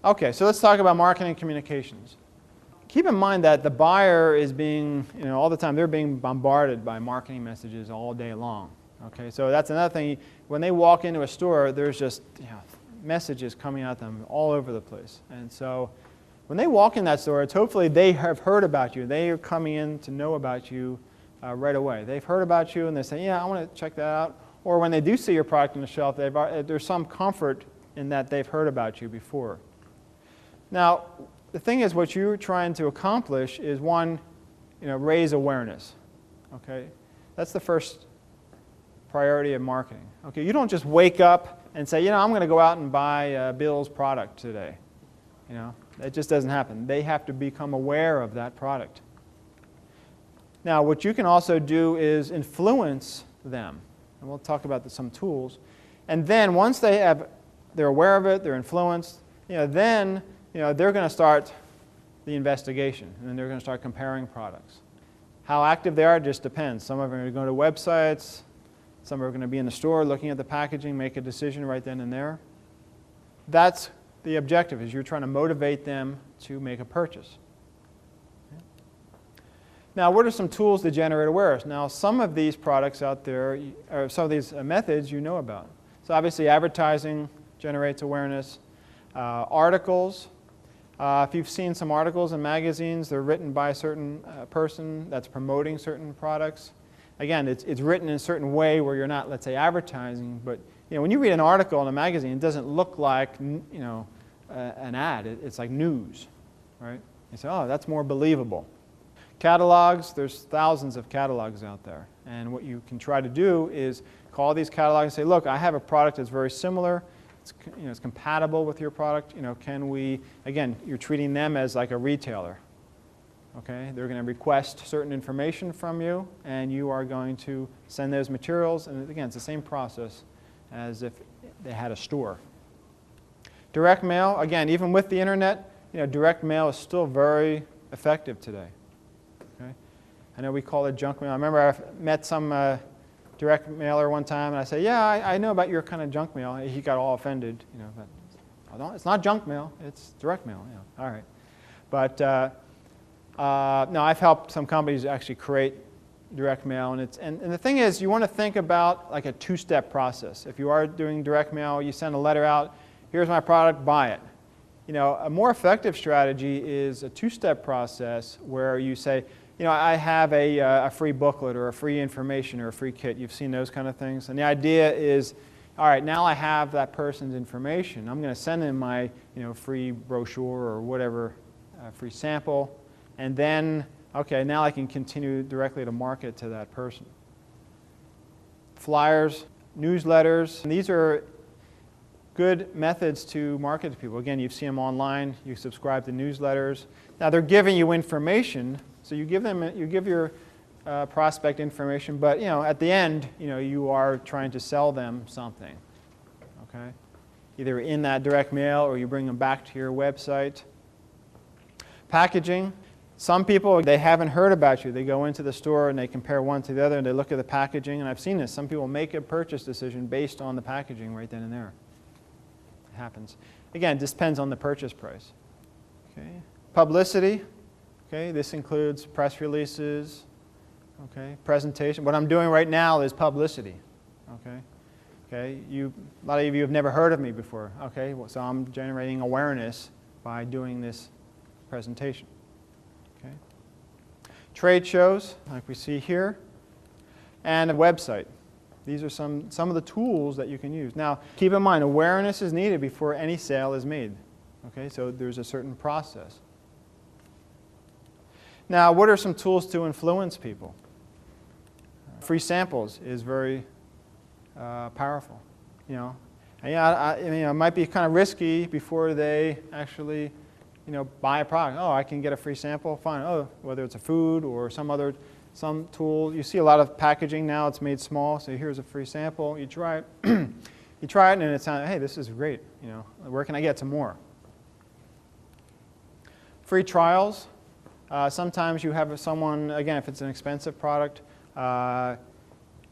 Okay, so let's talk about marketing and communications. Keep in mind that the buyer is being, all the time, they're being bombarded by marketing messages all day long. Okay, so that's another thing. When they walk into a store, there's just messages coming at them all over the place. And so when they walk in that store, it's hopefully they have heard about you. They are coming in to know about you right away. They've heard about you and they say, yeah, I want to check that out. Or when they do see your product on the shelf, there's some comfort in that they've heard about you before. Now, the thing is, what you're trying to accomplish is, one, raise awareness. Okay, that's the first priority of marketing. Okay, you don't just wake up and say, I'm going to go out and buy Bill's product today. That just doesn't happen. They have to become aware of that product. Now, what you can also do is influence them, and we'll talk about some tools. And then once they're aware of it, they're influenced, then they're going to start the investigation, and then they're going to start comparing products. How active they are just depends. Some of them are going to go to websites, some are going to be in the store looking at the packaging, make a decision right then and there. That's the objective, is you're trying to motivate them to make a purchase. Okay. Now, what are some tools to generate awareness? Now, some of these products out there, or some of these methods you know about. So obviously advertising generates awareness. Articles. If you've seen some articles in magazines, they're written by a certain person that's promoting certain products. Again, it's written in a certain way where you're not, let's say, advertising, but when you read an article in a magazine, it doesn't look like an ad. It's like news, right? You say, oh, that's more believable. Catalogs, there's thousands of catalogs out there, and what you can try to do is call these catalogs and say, look, I have a product that's very similar. It's compatible with your product. Can we, again, you're treating them as like a retailer. Okay, they're going to request certain information from you, and you are going to send those materials. And again, it's the same process as if they had a store. Direct mail, again, even with the internet, direct mail is still very effective today. Okay, I know we call it junk mail. I remember I met some direct mailer one time, and I said, yeah, I know about your kind of junk mail. He got all offended, but it's not junk mail, it's direct mail. All right. But no, I've helped some companies actually create direct mail, and the thing is, you want to think about like a two-step process. If you are doing direct mail, you send a letter out, here's my product, buy it. A more effective strategy is a two-step process where you say, I have a free booklet or a free information or a free kit. You've seen those kind of things. And the idea is, all right, now I have that person's information. I'm going to send them my free brochure or whatever, free sample. And then, okay, now I can continue directly to market to that person. Flyers, newsletters, and these are good methods to market to people. Again, you've seen them online. You subscribe to newsletters. Now, they're giving you information. So you give your prospect information, but at the end, you are trying to sell them something. Okay, either in that direct mail or you bring them back to your website. Packaging. Some people, they haven't heard about you. They go into the store and they compare one to the other and they look at the packaging, and I've seen this. Some people make a purchase decision based on the packaging right then and there. It happens. Again, it just depends on the purchase price. Okay. Publicity. Okay, this includes press releases, okay, presentation. What I'm doing right now is publicity. Okay, okay. A lot of you have never heard of me before. Okay, so I'm generating awareness by doing this presentation. Okay. Trade shows, like we see here, and a website. These are some of the tools that you can use. Now, keep in mind, awareness is needed before any sale is made. Okay, so there's a certain process. Now, what are some tools to influence people? Free samples is very powerful. And it might be kind of risky before they actually, buy a product. Oh, I can get a free sample. Fine. Oh, whether it's a food or some tool. You see a lot of packaging now. It's made small. So here's a free sample. You try it. You try it, and it's hey, this is great. Where can I get some more? Free trials. Sometimes you have someone, again, if it's an expensive product,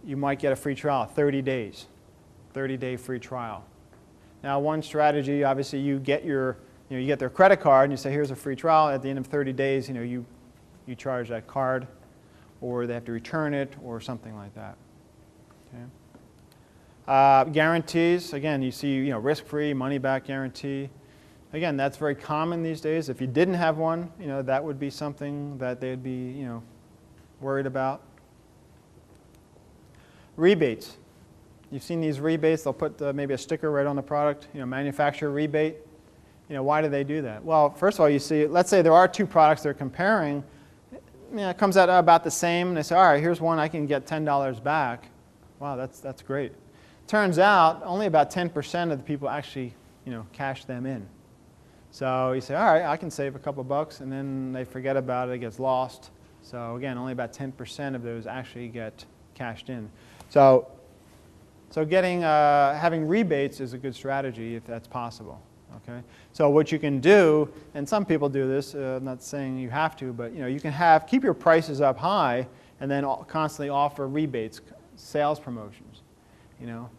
you might get a free trial, 30 days, 30-day free trial. Now, one strategy, obviously, you get your you get their credit card and you say, here's a free trial. At the end of 30 days, you charge that card, or they have to return it, or something like that. Okay. Guarantees, again, you see, risk-free, money-back guarantee. Again, that's very common these days. If you didn't have one, that would be something that they'd be, worried about. Rebates. You've seen these rebates. They'll put maybe a sticker right on the product, manufacturer rebate. Why do they do that? Well, first of all, you see, let's say there are two products they're comparing. It comes out about the same. And they say, all right, here's one I can get $10 back. Wow, that's great. Turns out only about 10% of the people actually, cash them in. So you say, all right, I can save a couple bucks, and then they forget about it. It gets lost. So again, only about 10% of those actually get cashed in. So having rebates is a good strategy if that's possible. Okay. So what you can do, and some people do this. I'm not saying you have to, but you can keep your prices up high, and then constantly offer rebates, sales promotions.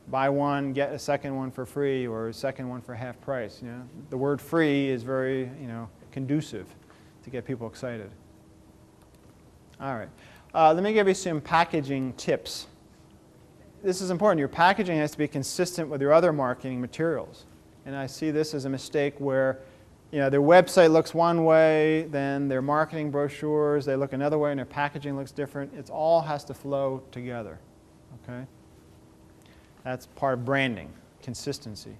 Buy one, get a second one for free, or a second one for half price. The word free is very, conducive to get people excited. All right. Let me give you some packaging tips. This is important. Your packaging has to be consistent with your other marketing materials. And I see this as a mistake where, their website looks one way, then their marketing brochures, they look another way, and their packaging looks different. It all has to flow together. Okay? That's part of branding, consistency.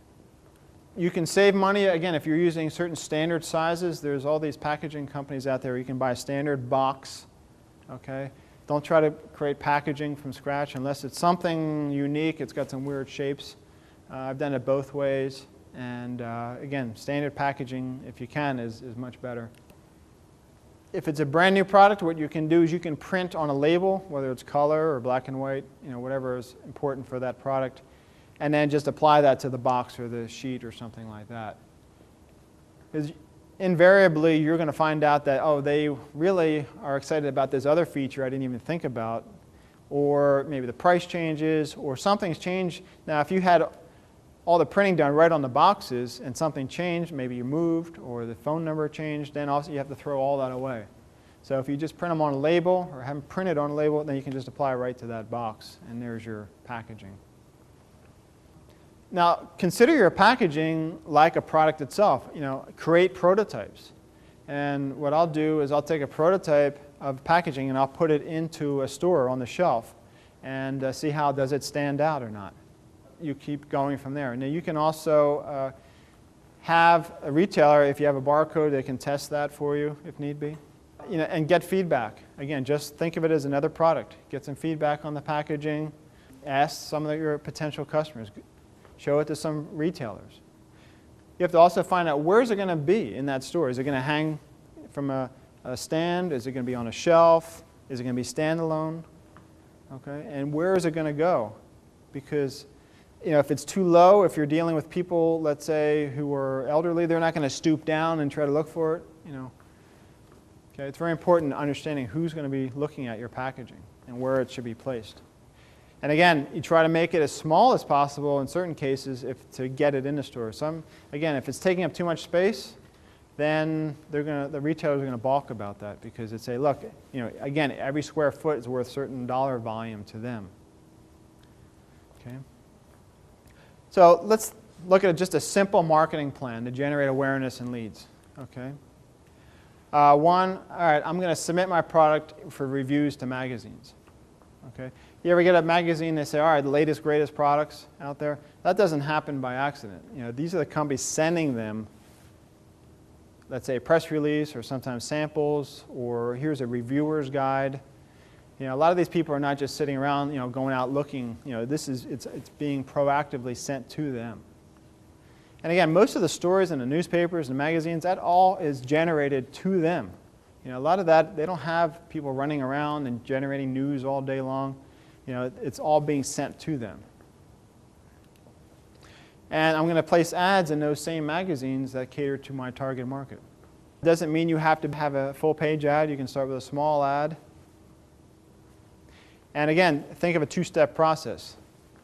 You can save money, again, if you're using certain standard sizes. There's all these packaging companies out there. You can buy a standard box. Okay? Don't try to create packaging from scratch unless it's something unique. It's got some weird shapes. I've done it both ways. And again, standard packaging, if you can, is much better. If it's a brand new product, what you can do is you can print on a label, whether it's color or black and white, whatever is important for that product, and then just apply that to the box or the sheet or something like that. Because invariably, you're going to find out that, oh, they really are excited about this other feature I didn't even think about, or maybe the price changes, or something's changed. Now, if you had all the printing done right on the boxes and something changed, maybe you moved or the phone number changed, then also you have to throw all that away. So if you just print them on a label or have them printed on a label, then you can just apply right to that box, and there's your packaging. Now, consider your packaging like a product itself. Create prototypes. And what I'll do is I'll take a prototype of packaging and I'll put it into a store on the shelf and see how does it stand out or not. You keep going from there. Now you can also have a retailer, if you have a barcode, they can test that for you if need be. And get feedback. Again, just think of it as another product. Get some feedback on the packaging. Ask some of your potential customers. Show it to some retailers. You have to also find out where is it going to be in that store. Is it going to hang from a stand? Is it going to be on a shelf? Is it going to be standalone? Okay, and where is it going to go? Because if it's too low, if you're dealing with people, let's say, who are elderly, they're not going to stoop down and try to look for it. Okay, it's very important understanding who's going to be looking at your packaging and where it should be placed. And again, you try to make it as small as possible in certain cases to get it in the store. Again, if it's taking up too much space, then the retailers are going to balk about that because they say, look, again, every square foot is worth a certain dollar volume to them. Okay. So let's look at just a simple marketing plan to generate awareness and leads. Okay. One, all right, I'm going to submit my product for reviews to magazines. Okay. You ever get a magazine, they say, all right, the latest, greatest products out there? That doesn't happen by accident. These are the companies sending them, let's say, a press release or sometimes samples, or here's a reviewer's guide. A lot of these people are not just sitting around, going out looking. It's being proactively sent to them. And again, most of the stories in the newspapers and magazines, that all is generated to them. A lot of that, they don't have people running around and generating news all day long. It's all being sent to them. And I'm going to place ads in those same magazines that cater to my target market. It doesn't mean you have to have a full-page ad. You can start with a small ad. And again, think of a two-step process.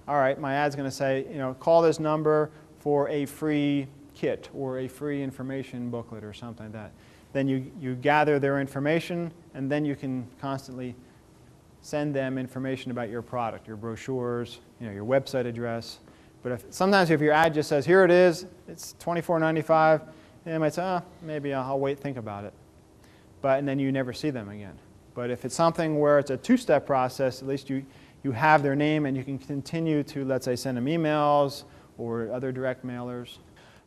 All right, my ad's going to say, call this number for a free kit or a free information booklet or something like that. Then you gather their information, and then you can constantly send them information about your product, your brochures, your website address. But sometimes if your ad just says, here it is, it's $24.95, they might say, oh, maybe I'll wait, think about it. And then you never see them again. But if it's something where it's a two-step process, at least you have their name and you can continue to, let's say, send them emails or other direct mailers.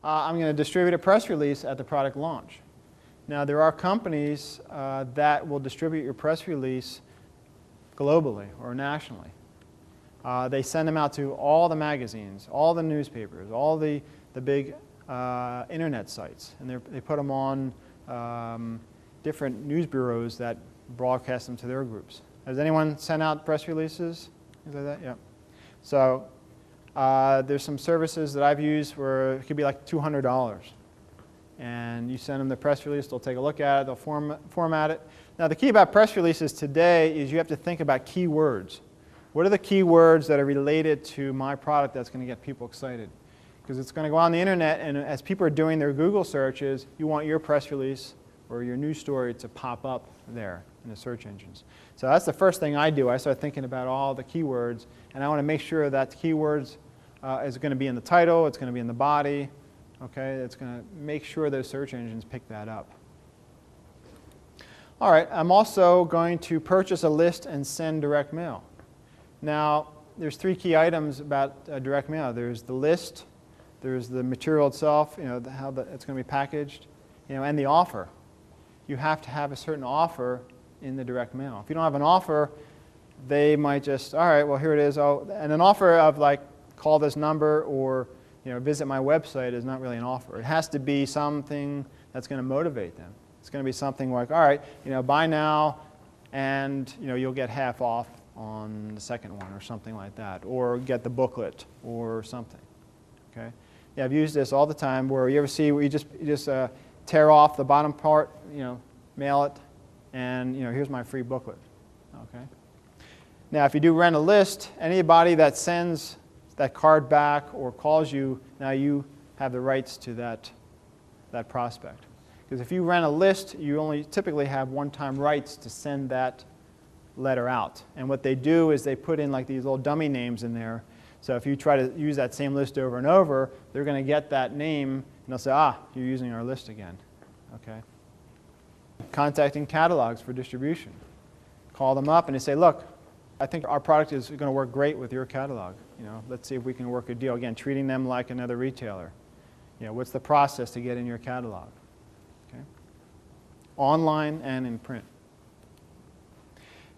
I'm going to distribute a press release at the product launch. Now, there are companies that will distribute your press release globally or nationally. They send them out to all the magazines, all the newspapers, all the big internet sites, and they put them on different news bureaus that broadcast them to their groups. Has anyone sent out press releases? Things like that? Yeah. So there's some services that I've used where it could be like $200. And you send them the press release, they'll take a look at it, they'll format it. Now the key about press releases today is you have to think about keywords. What are the keywords that are related to my product that's going to get people excited? Because it's going to go on the internet, and as people are doing their Google searches, you want your press release or your news story to pop up there in the search engines. So that's the first thing I do. I start thinking about all the keywords, and I want to make sure that the keywords is going to be in the title, it's going to be in the body. Okay, it's going to make sure those search engines pick that up. All right, I'm also going to purchase a list and send direct mail. Now, there's three key items about direct mail. There's the list, there's the material itself, how it's going to be packaged, and the offer. You have to have a certain offer in the direct mail. If you don't have an offer, they might just, all right, well, here it is. Oh, and an offer of like, call this number or visit my website is not really an offer. It has to be something that's going to motivate them. It's going to be something like, all right, buy now, and you'll get half off on the second one or something like that, or get the booklet or something. Okay? Yeah, I've used this all the time. Where you ever see where you just tear off the bottom part, mail it, and here's my free booklet. Okay. Now, if you do rent a list, anybody that sends that card back or calls you, now you have the rights to that prospect. Because if you rent a list, you only typically have one-time rights to send that letter out. And what they do is they put in like these little dummy names in there. So if you try to use that same list over and over, they're going to get that name, and they'll say, ah, you're using our list again. Okay. Contacting catalogs for distribution. Call them up and they say, look, I think our product is going to work great with your catalog. Let's see if we can work a deal. Again, treating them like another retailer. What's the process to get in your catalog? Okay. Online and in print.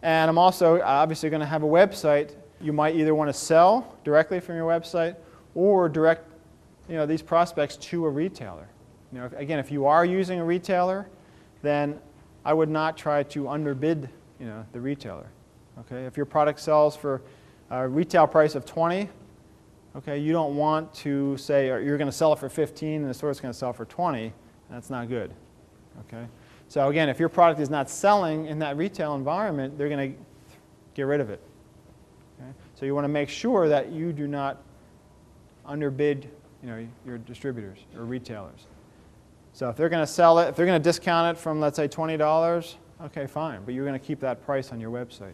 And I'm also obviously going to have a website. You might either want to sell directly from your website or direct these prospects to a retailer. Again, if you are using a retailer, then I would not try to underbid the retailer. Okay, if your product sells for a retail price of 20, okay, you don't want to say you're going to sell it for 15 and the store's going to sell for 20. That's not good. Okay, so again, if your product is not selling in that retail environment, they're going to get rid of it. Okay? So you want to make sure that you do not underbid your distributors or retailers. So if they're going to sell it, if they're going to discount it from, let's say, $20, okay, fine, but you're going to keep that price on your website.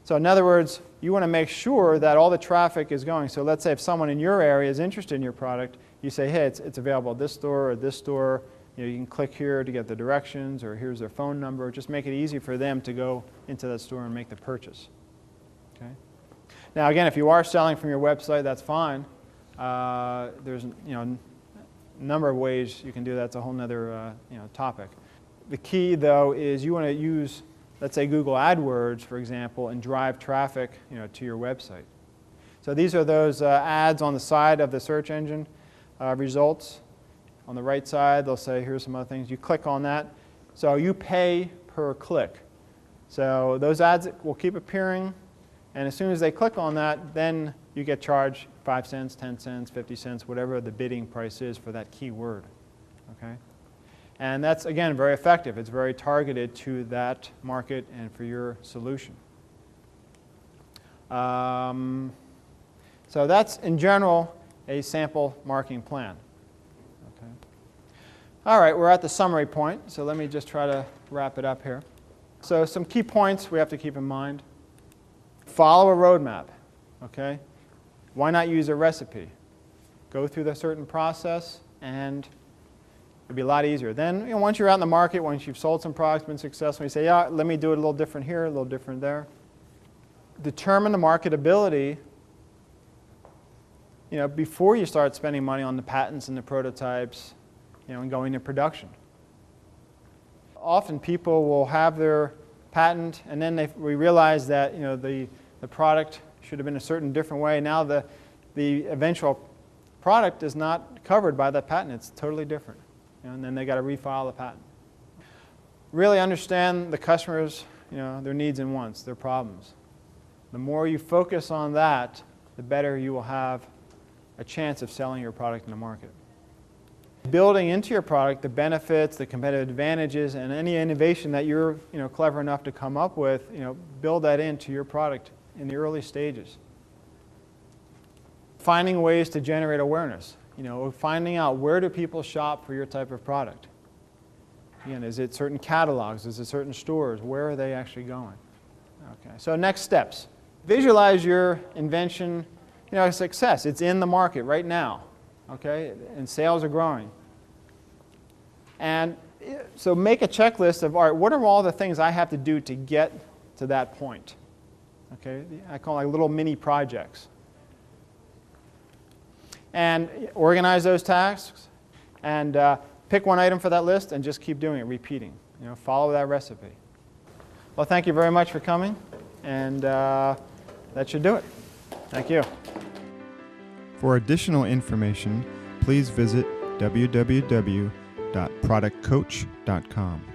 So in other words, you want to make sure that all the traffic is going. So let's say if someone in your area is interested in your product, you say, hey, it's available at this store or this store. You can click here to get the directions, or here's their phone number. Just make it easy for them to go into that store and make the purchase. Okay. Now again, if you are selling from your website, that's fine. There's a number of ways you can do that. It's a whole other topic. The key, though, is you want to use, let's say, Google AdWords, for example, and drive traffic to your website. So these are those ads on the side of the search engine results. On the right side, they'll say, here's some other things. You click on that. So you pay per click. So those ads will keep appearing, and as soon as they click on that, then you get charged 5 cents, 10 cents, 50 cents, whatever the bidding price is for that keyword. Okay? And that's, again, very effective. It's very targeted to that market and for your solution. So that's, in general, a sample marketing plan. Okay? All right, we're at the summary point, so let me just try to wrap it up here. So some key points we have to keep in mind. Follow a roadmap, okay? Why not use a recipe? Go through the certain process, and it'll be a lot easier. Then, once you're out in the market, once you've sold some products, been successful, you say, yeah, let me do it a little different here, a little different there. Determine the marketability, before you start spending money on the patents and the prototypes, and going to production. Often people will have their patent, and then we realize that the product should have been a certain different way. Now the eventual product is not covered by that patent. It's totally different. And then they got to refile the patent. Really understand the customers, their needs and wants, their problems. The more you focus on that, the better you will have a chance of selling your product in the market. Building into your product the benefits, the competitive advantages, and any innovation that you're clever enough to come up with, build that into your product in the early stages. Finding ways to generate awareness. Finding out where do people shop for your type of product. Again, is it certain catalogs? Is it certain stores? Where are they actually going? Okay. So next steps. Visualize your invention success. It's in the market right now. Okay, and sales are growing. And so make a checklist of, all right, what are all the things I have to do to get to that point? Okay, I call it like little mini projects. And organize those tasks, and pick one item for that list, and just keep doing it, repeating. Follow that recipe. Well, thank you very much for coming, and that should do it. Thank you. For additional information, please visit www.productcoach.com.